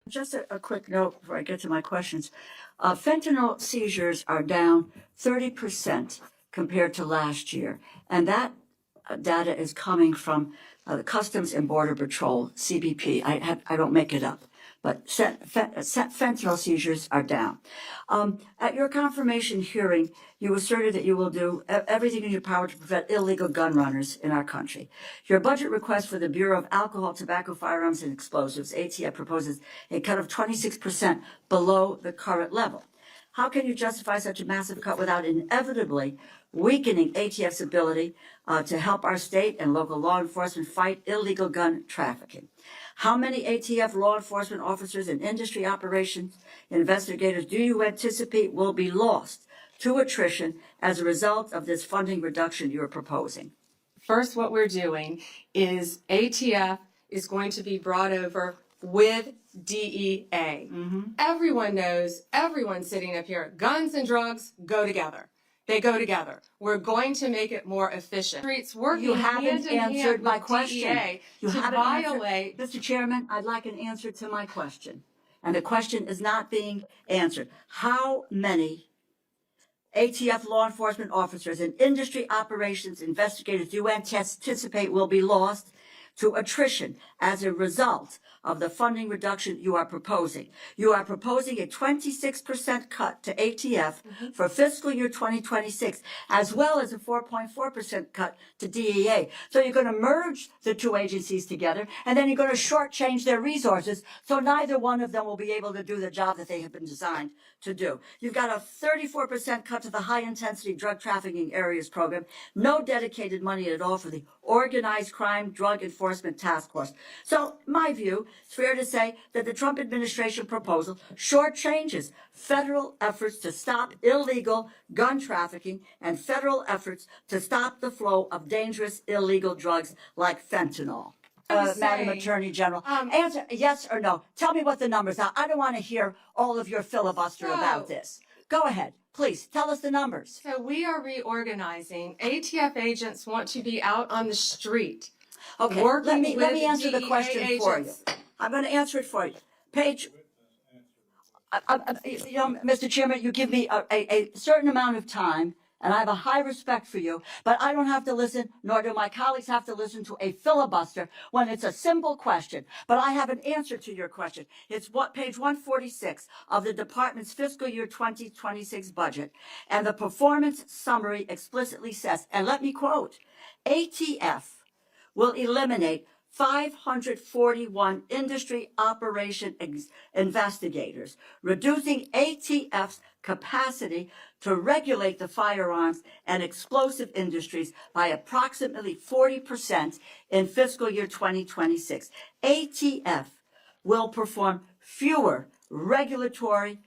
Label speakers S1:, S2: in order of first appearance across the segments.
S1: Just a quick note before I get to my questions. Fentanyl seizures are down 30% compared to last year. And that data is coming from the Customs and Border Patrol, CBP. I don't make it up. But fentanyl seizures are down. At your confirmation hearing, you asserted that you will do everything in your power to prevent illegal gun runners in our country. Your budget request for the Bureau of Alcohol, Tobacco, Firearms, and Explosives, ATF, proposes a cut of 26% below the current level. How can you justify such a massive cut without inevitably weakening ATF's ability to help our state and local law enforcement fight illegal gun trafficking? How many ATF law enforcement officers and industry operations investigators do you anticipate will be lost to attrition as a result of this funding reduction you're proposing?
S2: First, what we're doing is ATF is going to be brought over with DEA. Everyone knows, everyone sitting up here, guns and drugs go together. They go together. We're going to make it more efficient. Streets working
S1: You haven't
S2: hand in
S1: answered
S2: hand
S1: my
S2: with
S1: question.
S2: DEA
S1: You
S2: to
S1: haven't
S2: violate.
S1: Mr. Chairman, I'd like an answer to my question. And the question is not being answered. How many ATF law enforcement officers and industry operations investigators do you anticipate will be lost to attrition as a result of the funding reduction you are proposing? You are proposing a 26% cut to ATF for fiscal year 2026, as well as a 4.4% cut to DEA. So you're going to merge the two agencies together, and then you're going to shortchange their resources, so neither one of them will be able to do the job that they have been designed to do. You've got a 34% cut to the high-intensity drug trafficking areas program, no dedicated money at all for the Organized Crime Drug Enforcement Task Force. So, my view, it's fair to say that the Trump administration proposal shortchanges federal efforts to stop illegal gun trafficking and federal efforts to stop the flow of dangerous illegal drugs like fentanyl. Madam Attorney General, answer yes or no. Tell me what the numbers are. I don't want to hear all of your filibuster about this. Go ahead. Please, tell us the numbers.
S2: So we are reorganizing. ATF agents want to be out on the street.
S1: Okay, let me answer the question for you. I'm going to answer it for you. Page, Mr. Chairman, you give me a certain amount of time, and I have a high respect for you, but I don't have to listen, nor do my colleagues have to listen to a filibuster when it's a simple question. But I have an answer to your question. It's page 146 of the department's fiscal year 2026 budget, and the performance summary explicitly says, and let me quote, ATF will eliminate 541 industry operation investigators, reducing ATF's capacity to regulate the firearms and explosive industries by approximately 40% in fiscal year 2026. ATF will perform fewer regulatory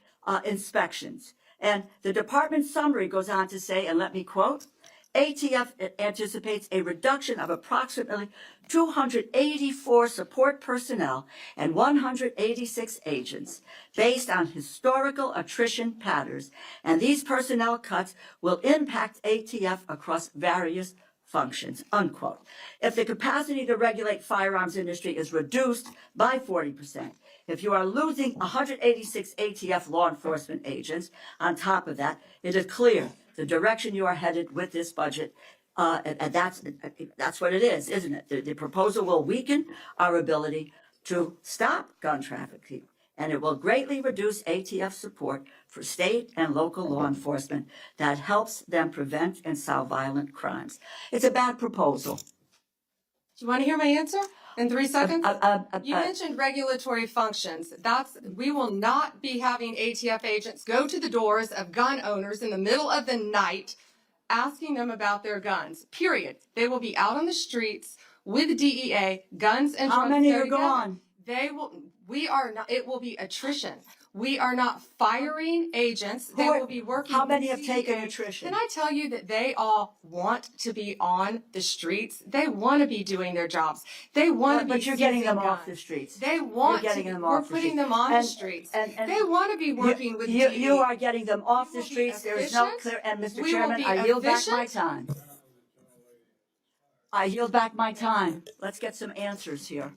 S1: inspections. And the department summary goes on to say, and let me quote, ATF anticipates a reduction of approximately 284 support personnel and 186 agents based on historical attrition patterns, and these personnel cuts will impact ATF across various functions, unquote. If the capacity to regulate firearms industry is reduced by 40%, if you are losing 186 ATF law enforcement agents on top of that, it is clear the direction you are headed with this budget, and that's what it is, isn't it? The proposal will weaken our ability to stop gun trafficking, and it will greatly reduce ATF support for state and local law enforcement that helps them prevent and solve violent crimes. It's a bad proposal.
S2: Do you want to hear my answer in 3 seconds? You mentioned regulatory functions. We will not be having ATF agents go to the doors of gun owners in the middle of the night asking them about their guns, period. They will be out on the streets with DEA, guns and drugs.
S1: How many are gone?
S2: It will be attrition. We are not firing agents. They will be working.
S1: How many have taken attrition?
S2: Can I tell you that they all want to be on the streets? They want to be doing their jobs. They want to be.
S1: But you're getting them off the streets.
S2: They want to. We're putting them on the streets. And they want to be working with DEA.
S1: You are getting them off the streets. There is no clear. And Mr. Chairman, I yield back my time. I yield back my time. Let's get some answers here.